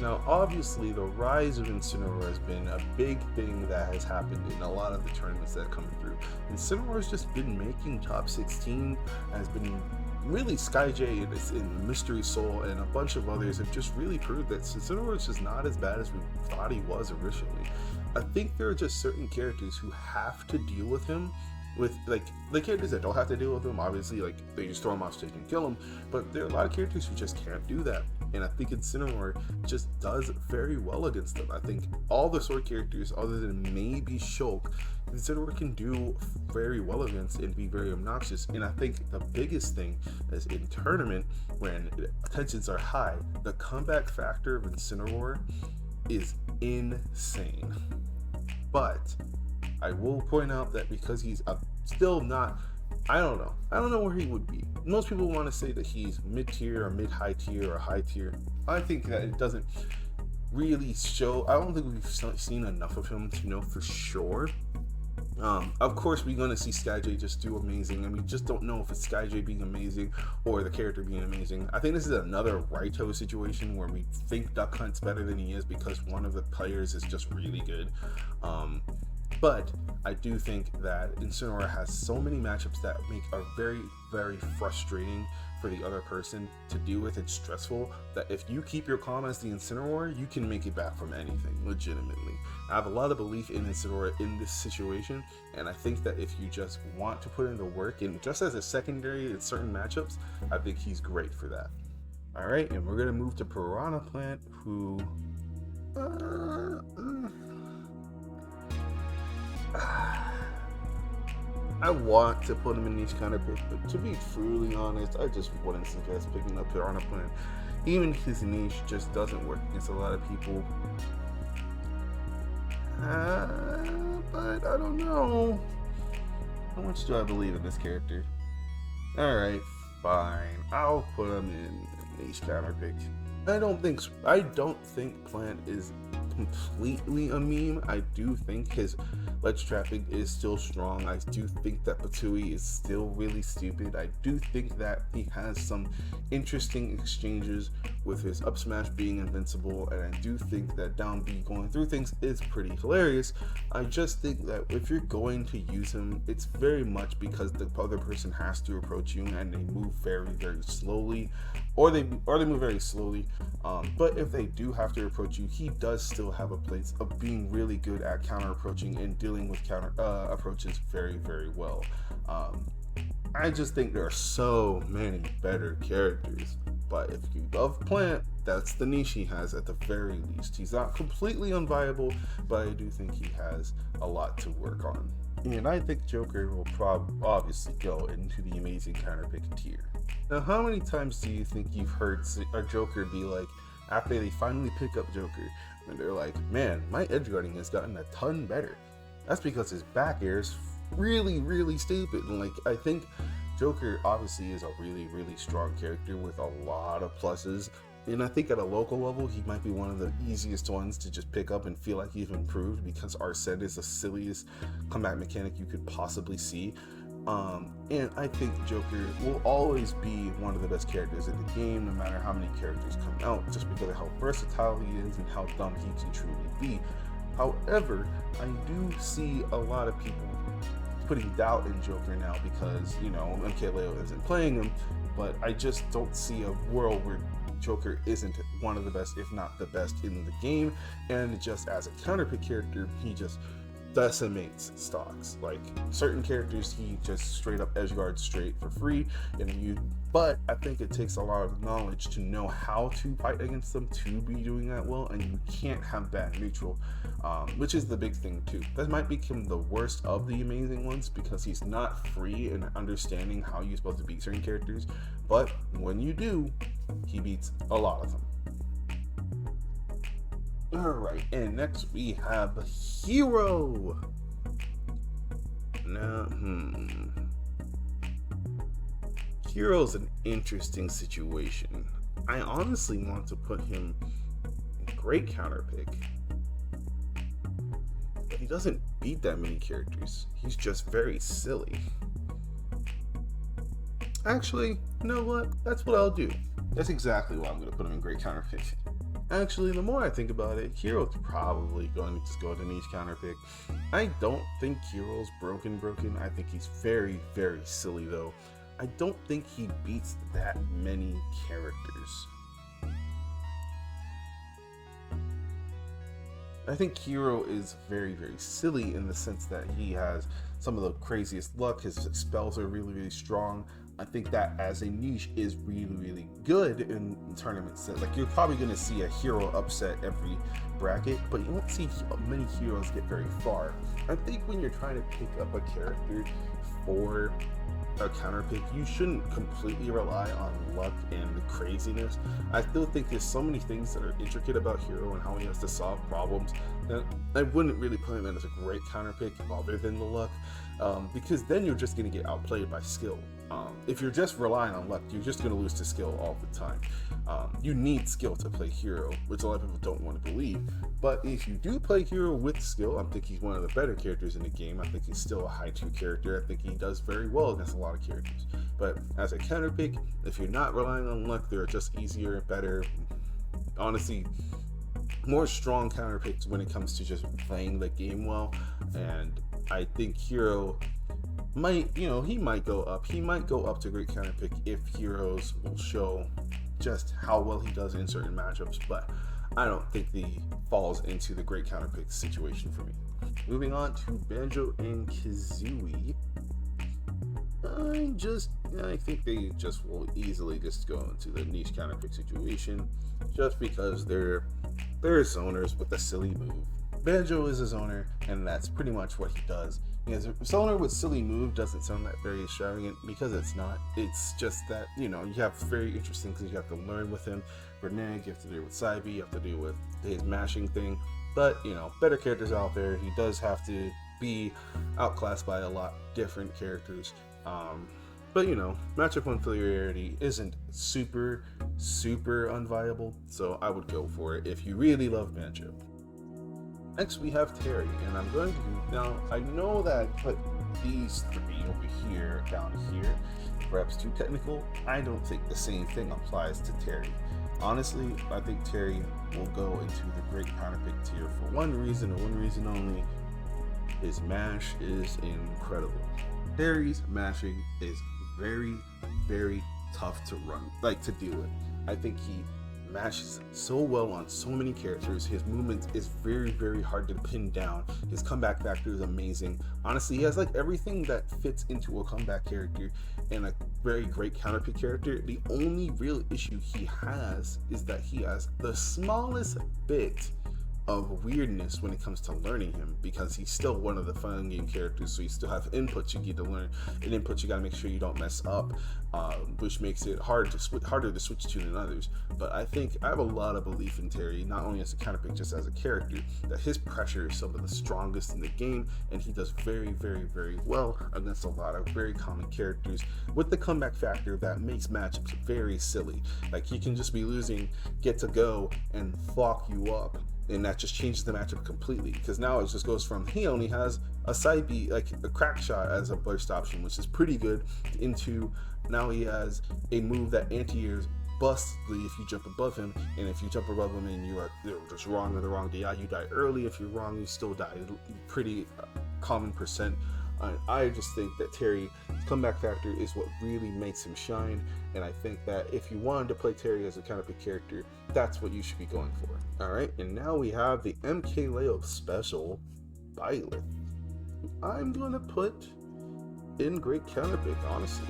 Now, obviously, the rise of Incineroar has been a big thing that has happened in a lot of the tournaments that come through. Incineroar has just been making top 16, has been really SkyJ and Mystery Soul and a bunch of others have just really proved that Incineroar is just not as bad as we thought he was originally. I think there are just certain characters who have to deal with him with like the characters that don't have to deal with them, obviously like they just throw them off stage and kill them, but there are a lot of characters who just can't do that, and I think Incineroar just does very well against them. I think all the sword characters other than maybe Shulk, Incineroar can do very well against and be very obnoxious. And I think the biggest thing is in tournament when tensions are high, the comeback factor of Incineroar is insane. But I will point out that because he's still not, I don't know where he would be. Most people want to say that he's mid-tier or mid-high tier or high tier. I think that it doesn't really show. I don't think we've seen enough of him to know for sure. Of course, we're going to see SkyJ just do amazing, and we just don't know if it's SkyJ being amazing or the character being amazing. I think this is another Raito situation where we think Duck Hunt's better than he is because one of the players is just really good. But I do think that Incineroar has so many matchups that are very, very frustrating for the other person to deal with. It's stressful that if you keep your calm as the Incineroar, you can make it back from anything, legitimately. I have a lot of belief in Incineroar in this situation, and I think that if you just want to put in the work, and just as a secondary in certain matchups, I think he's great for that. Alright, and we're going to move to Piranha Plant, who... I want to put him in each counterpick, but to be truly honest, I just wouldn't suggest picking up Piranha Plant. Even his niche just doesn't work against a lot of people. But I don't know. How much do I believe in this character? Alright, fine. I'll put him in niche counterpick. I don't think Plant is completely a meme. I do think his ledge trapping is still strong. I do think that Patui is still really stupid. I do think that he has some interesting exchanges with his up smash being invincible, and I do think that down B going through things is pretty hilarious. I just think that if you're going to use him, it's very much because the other person has to approach you and they move very, very slowly, or they move very slowly. But if they do have to approach you, he does still have a place of being really good at counter approaching and dealing with counter approaches very, very well. I just think there are so many better characters, but if you love Plant, that's the niche he has at the very least. He's not completely unviable, but I do think he has a lot to work on. And I think Joker will obviously go into the amazing counterpick tier. Now, how many times do you think you've heard a Joker be like, after they finally pick up Joker, and they're like, man, my edge guarding has gotten a ton better. That's because his back air is really, really stupid. And like, I think Joker obviously is a really, really strong character with a lot of pluses. And I think at a local level, he might be one of the easiest ones to just pick up and feel like you've improved, because Arsene is the silliest combat mechanic you could possibly see. And I think Joker will always be one of the best characters in the game, no matter how many characters come out, just because of how versatile he is and how dumb he can truly be. However, I do see a lot of people putting doubt in Joker now because, you know, MKLeo isn't playing him, but I just don't see a world where Joker isn't one of the best, if not the best in the game. And just as a counterpick character, he just decimates stocks. Like, certain characters he just straight up edgeguards straight for free, but I think it takes a lot of knowledge to know how to fight against them to be doing that well, and you can't have bad neutral, which is the big thing too. That might become the worst of the amazing ones because he's not free in understanding how you're supposed to beat certain characters, but when you do, he beats a lot of them. Alright, and next we have Hero. Now, Hero's an interesting situation. I honestly want to put him in great counterpick, but he doesn't beat that many characters. He's just very silly. Actually, you know what? That's what I'll do. That's exactly why I'm going to put him in great counterpick. Actually, the more I think about it, Hero's probably going to just go to niche counterpick. I don't think Hero's broken. I think he's very, very silly though. I don't think he beats that many characters. I think Hero is very, very silly in the sense that he has some of the craziest luck. His spells are really, really strong. I think that as a niche is really, really good in tournaments. Like, you're probably going to see a hero upset every bracket, but you won't see many heroes get very far. I think when you're trying to pick up a character for a counter pick, you shouldn't completely rely on luck and craziness. I still think there's so many things that are intricate about Hero and how he has to solve problems that I wouldn't really put him in as a great counter pick other than the luck, because then you're just going to get outplayed by skill. If you're just relying on luck, you're just going to lose to skill all the time. You need skill to play Hero, which a lot of people don't want to believe. But if you do play Hero with skill, I think he's one of the better characters in the game. I think he's still a high 2 character. I think he does very well against a lot of characters. But as a counter pick, if you're not relying on luck, they're just easier, better, honestly, more strong counter picks when it comes to just playing the game well. And I think Hero might, he might go up. He might go up to great counter pick if Heroes will show just how well he does in certain matchups, but I don't think he falls into the great counter pick situation for me. Moving on to Banjo and Kazooie. I think they just will easily just go into the niche counter pick situation just because they're zoners with a silly move. Banjo is a zoner, and that's pretty much what he does. Because a zoner with silly move doesn't sound that very extravagant, because it's not. It's just that, you have very interesting things you have to learn with him. Reneg, you have to deal with Saibi, you have to deal with his mashing thing. But, better characters out there. He does have to be outclassed by a lot different characters. But matchup inferiority isn't super unviable, so I would go for it if you really love Banjo. Next we have Terry, and I'm going to now I know that I put these 3 over here, down here, perhaps too technical. I don't think the same thing applies to Terry. Honestly, I think Terry will go into the great counter pick tier for one reason and one reason only. His mash is incredible. Terry's mashing is very, very tough to run, to deal with. I think he mashes so well on so many characters. His movement is very, very hard to pin down. His comeback factor is amazing. Honestly, he has everything that fits into a comeback character and a very great counterpick character. The only real issue he has is that he has the smallest bit of weirdness when it comes to learning him, because he's still one of the fun game characters, so you still have inputs you get to learn, and inputs you got to make sure you don't mess up, which makes it harder to switch to than others. But I think I have a lot of belief in Terry, not only as a counterpick, just as a character, that his pressure is some of the strongest in the game, and he does very, very, very well against a lot of very common characters with the comeback factor that makes matchups very silly. He can just be losing, get to go, and fuck you up, and that just changes the matchup completely, because now it just goes from he only has a side B, a crack shot as a burst option, which is pretty good, into now he has a move that anti-airs bustly if you jump above him, and if you jump above him and you're just wrong on the wrong DI, you die early. If you're wrong, you still die. Pretty common percent. I just think that Terry's comeback factor is what really makes him shine, and I think that if you wanted to play Terry as a counterpick character, that's what you should be going for. Alright, and now we have the MKLeo special, Byleth. I'm going to put in great counterpick, honestly.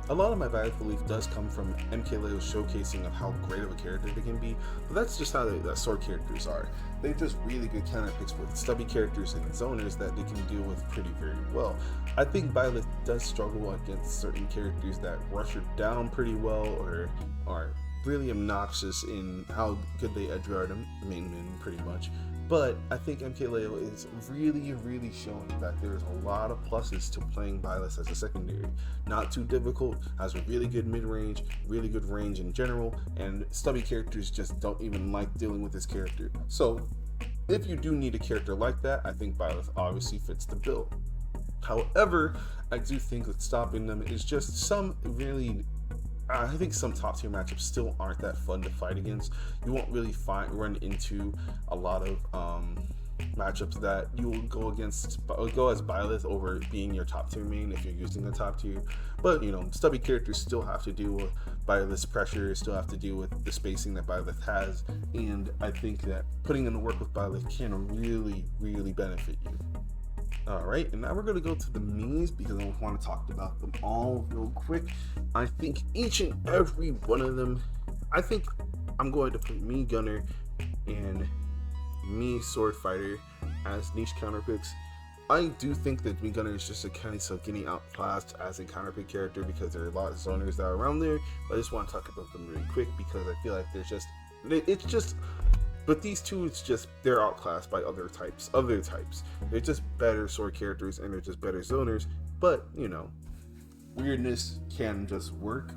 A lot of my Byleth belief does come from MKLeo's showcasing of how great of a character they can be, but that's just how the sword characters are. They're just really good counterpicks with stubby characters and zoners that they can deal with pretty very well. I think Byleth does struggle against certain characters that rush her down pretty well, or are really obnoxious in how good they edgeguard him, MinMin pretty much. But I think MKLeo is really, really showing that there's a lot of pluses to playing Byleth as a secondary. Not too difficult, has a really good mid-range, really good range in general, and stubby characters just don't even like dealing with this character. So if you do need a character like that, I think Byleth obviously fits the bill. However, I do think that stopping them is just some really... I think some top tier matchups still aren't that fun to fight against. You won't really run into a lot of matchups that you will go as Byleth over being your top tier main if you're using a top tier. But stubby characters still have to deal with Byleth's pressure, still have to deal with the spacing that Byleth has, and I think that putting in the work with Byleth can really, really benefit you. Alright, and now we're going to go to the Miis because I want to talk about them all real quick. I think each and every one of them, I think I'm going to put Mii Gunner and Mii Sword Fighter as niche counterpicks. I do think that Mii Gunner is just a case of getting outclassed as a counterpick character because there are a lot of zoners that are around there. But I just want to talk about them really quick because I feel like but these two, they're outclassed by other types. They're just better sword characters and they're just better zoners. But, weirdness can just work.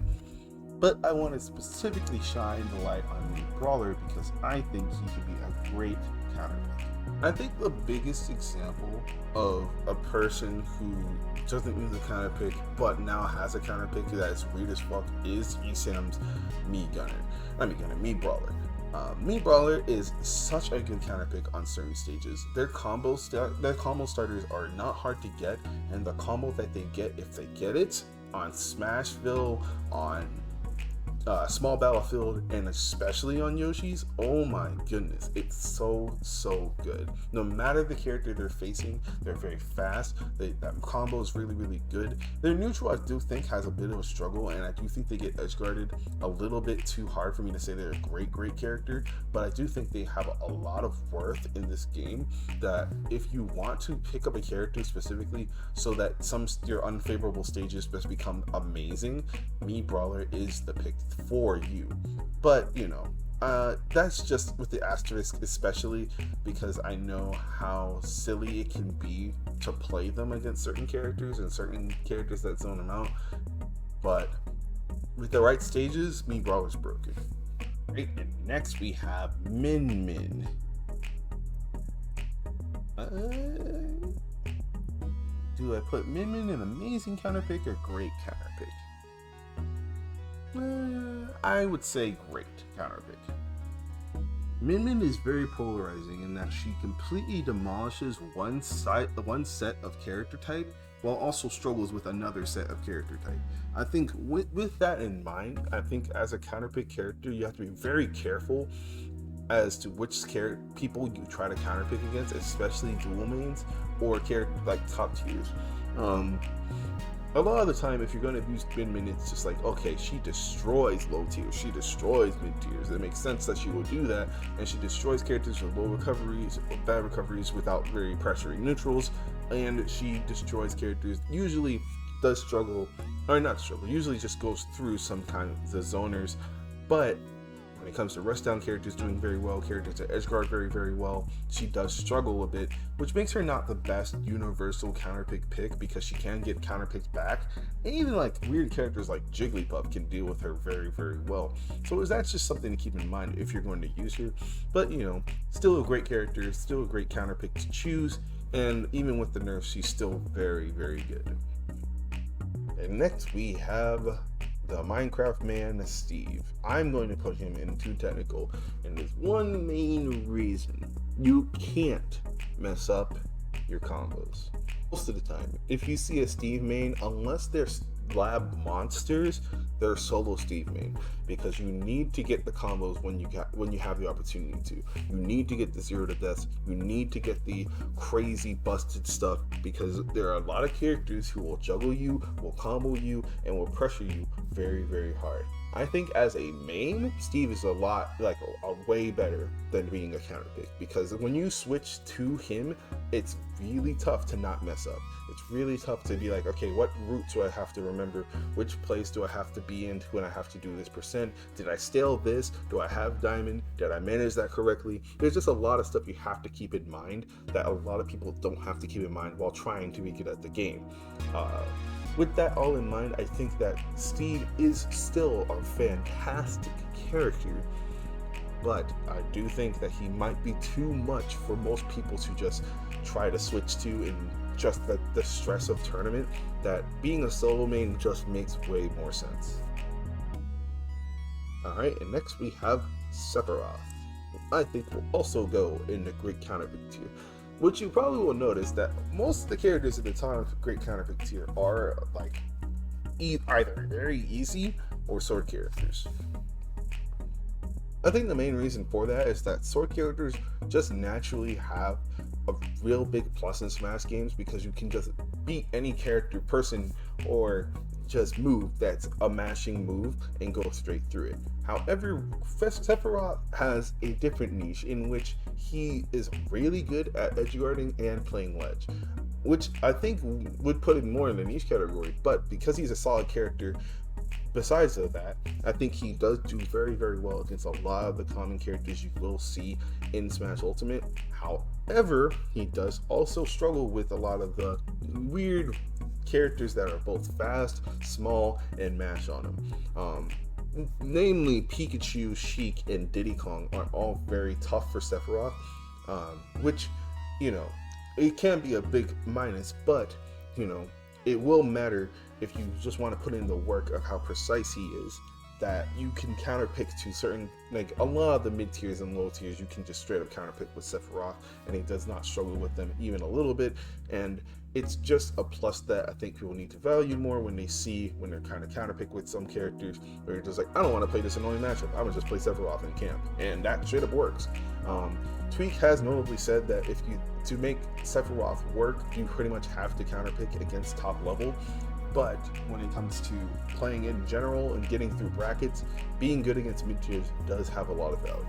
But I want to specifically shine the light on Mii Brawler because I think he can be a great counterpick. I think the biggest example of a person who doesn't use a counterpick but now has a counterpick that is weird as fuck is ESAM's Mii Brawler. Mii Brawler is such a good counterpick on certain stages. Their combo starters are not hard to get, and the combo that they get, if they get it on Smashville, on Small Battlefield, and especially on Yoshi's, oh my goodness, it's so good. No matter the character they're facing, they're very fast. That combo is really, really good. Their neutral, I do think, has a bit of a struggle, and I do think they get edge guarded a little bit too hard for me to say they're a great character, but I do think they have a lot of worth in this game that if you want to pick up a character specifically so that your unfavorable stages just become amazing, Mii Brawler is the pick for you. But that's just with the asterisk, especially because I know how silly it can be to play them against certain characters and certain characters that zone them out. But with the right stages, Mii Brawler's broken. Right, and next we have MinMin. Do I put MinMin in amazing counterpick or great counterpick? I would say great counterpick. MinMin is very polarizing in that she completely demolishes one set of character type while also struggles with another set of character type. I think with that in mind, I think as a counterpick character, you have to be very careful as to which people you try to counterpick against, especially dual mains or character like top tiers. A lot of the time, if you're going to use MinMin, it's just like, okay, she destroys low tiers, she destroys mid tiers. It makes sense that she will do that, and she destroys characters with low recoveries or bad recoveries without very pressuring neutrals, and she destroys characters, usually does struggle, or not struggle, usually just goes through some kind of the zoners, but when it comes to rush down characters doing very well, characters that edge guard very, very well, she does struggle a bit, which makes her not the best universal counterpick pick because she can get counterpicked back. And even like weird characters like Jigglypuff can deal with her very, very well. So that's just something to keep in mind if you're going to use her. But still a great character, still a great counterpick to choose. And even with the nerfs, she's still very, very good. And next we have the Minecraft man, Steve. I'm going to put him in too technical, and there's one main reason. You can't mess up your combos. Most of the time, if you see a Steve main, unless they're lab monsters, they're solo Steve main, because you need to get the combos when you have the opportunity to. You need to get the 0 to deaths. You need to get the crazy busted stuff, because there are a lot of characters who will juggle you, will combo you, and will pressure you very, very hard. I think as a main, Steve is a way better than being a counterpick, because when you switch to him, it's really tough to not mess up. It's really tough to be like, okay, what route do I have to remember? Which place do I have to be in when I have to do this percent? Did I stale this? Do I have diamond? Did I manage that correctly? There's just a lot of stuff you have to keep in mind that a lot of people don't have to keep in mind while trying to be good at the game. With that all in mind, I think that Steve is still a fantastic character, but I do think that he might be too much for most people to just try to switch to in just the stress of tournament, that being a solo main just makes way more sense. Alright, and next we have Sephiroth. I think will also go in the great counterpick tier. Which you probably will notice that most of the characters at the time of great counterpick tier are like either very easy or sword characters. I think the main reason for that is that sword characters just naturally have a real big plus in Smash games because you can just beat any character, person, or just move that's a mashing move and go straight through it. However, Sephiroth has a different niche in which he is really good at edgeguarding and playing ledge, which I think would put him more in the niche category, but because he's a solid character, besides of that, I think he does do very, very well against a lot of the common characters you will see in Smash Ultimate. However, he does also struggle with a lot of the weird characters that are both fast, small, and mash on him. Namely, Pikachu, Sheik, and Diddy Kong are all very tough for Sephiroth, which, you know, it can be a big minus, but, you know, it will matter if you just want to put in the work of how precise he is, that you can counterpick to certain, like a lot of the mid tiers and low tiers, you can just straight up counterpick with Sephiroth, and he does not struggle with them even a little bit, and it's just a plus that I think people need to value more when they're kind of counterpick with some characters, where you're just like, I don't want to play this annoying matchup, I'm gonna just play Sephiroth in camp, and that straight up works. Tweak has notably said that to make Sephiroth work, you pretty much have to counterpick against top level. But when it comes to playing in general and getting through brackets, being good against mid tiers does have a lot of value.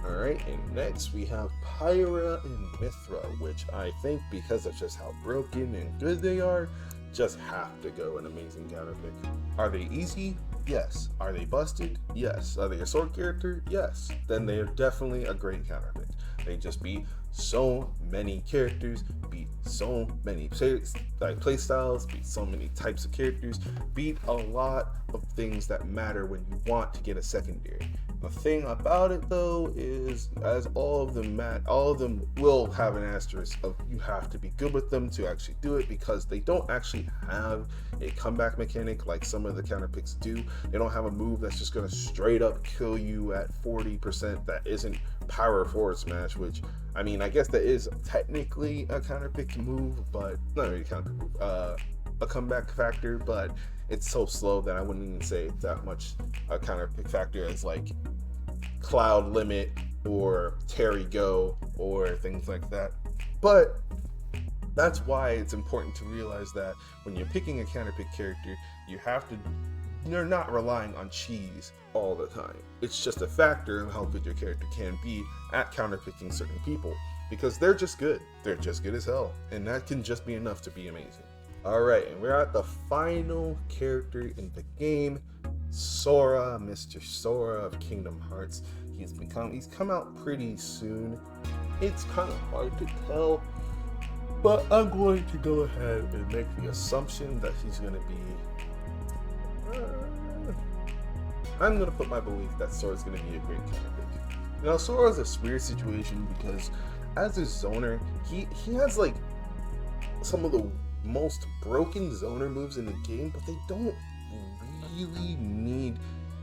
Alright, and next we have Pyra and Mythra, which I think, because of just how broken and good they are, just have to go an amazing counterpick. Are they easy? Yes. Are they busted? Yes. Are they a sword character? Yes. Then they are definitely a great counterpick. They just beat so many characters, beat so many play styles, beat so many types of characters, beat a lot of things that matter when you want to get a secondary. The thing about it though is, as all of them will have an asterisk of you have to be good with them to actually do it, because they don't actually have a comeback mechanic like some of the counterpicks do. They don't have a move that's just going to straight up kill you at 40% that isn't power forward smash, which, I mean, I guess that is technically a counterpick move, but not really a counterpick move, a comeback factor, but it's so slow that I wouldn't even say it's that much a counterpick factor as like Cloud Limit or Terry Go or things like that. But that's why it's important to realize that when you're picking a counterpick character, you're not relying on cheese all the time. It's just a factor of how good your character can be at counterpicking certain people, because they're just good. They're just good as hell, and that can just be enough to be amazing. Alright, and we're at the final character in the game, Sora, Mr. Sora of Kingdom Hearts. He's come out pretty soon. It's kind of hard to tell, but I'm going to go ahead and make the assumption that he's going to be... I'm going to put my belief that Sora's going to be a great counterpick. Now, Sora's a weird situation because as a zoner, he has like some of the most broken zoner moves in the game, but they don't really need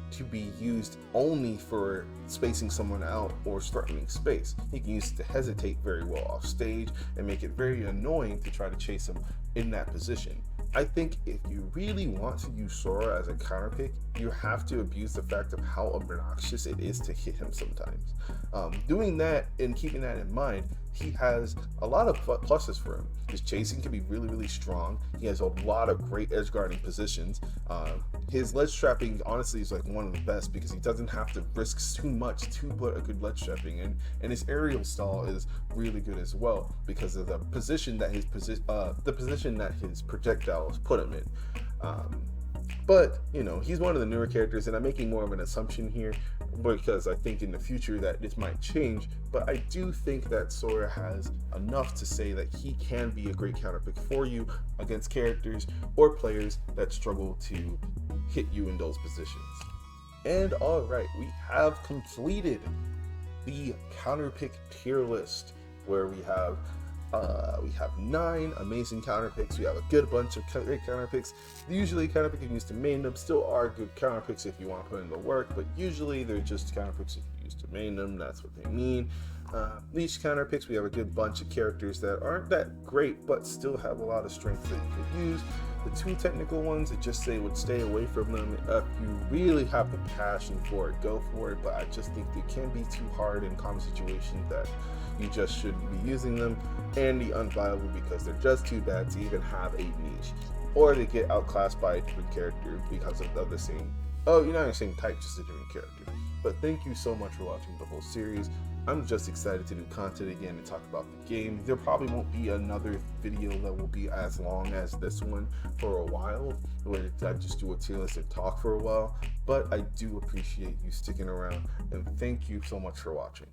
to be used only for spacing someone out or threatening space. He can use it to hesitate very well off stage and make it very annoying to try to chase him in that position. I think if you really want to use Sora as a counterpick, you have to abuse the fact of how obnoxious it is to hit him sometimes. Doing that and keeping that in mind, he has a lot of pluses for him. His chasing can be really, really strong. He has a lot of great edge guarding positions. His ledge trapping honestly is like one of the best because he doesn't have to risk too much to put a good ledge trapping in, and his aerial stall is really good as well because of the position that his projectiles put him in. But, you know, he's one of the newer characters, and I'm making more of an assumption here because I think in the future that this might change, but I do think that Sora has enough to say that he can be a great counterpick for you against characters or players that struggle to hit you in those positions. And alright, we have completed the counterpick tier list, where we have 9 amazing counterpicks. We have a good bunch of great counterpicks. Usually counterpick you can use to main them still are good counterpicks if you want to put in the work, but usually they're just counterpicks if used to main them. That's what they mean. These counter picks, we have a good bunch of characters that aren't that great, but still have a lot of strength that you could use. The two technical ones, I just say would stay away from them. If you really have the passion for it, go for it, but I just think they can be too hard in common situations that you just shouldn't be using them. And the unviable because they're just too bad to even have a niche. Or they get outclassed by a different character because of the same, you're not the same type, just a different character. But thank you so much for watching the whole series. I'm just excited to do content again and talk about the game. There probably won't be another video that will be as long as this one for a while, where I just do a tier list and talk for a while. But I do appreciate you sticking around, and thank you so much for watching.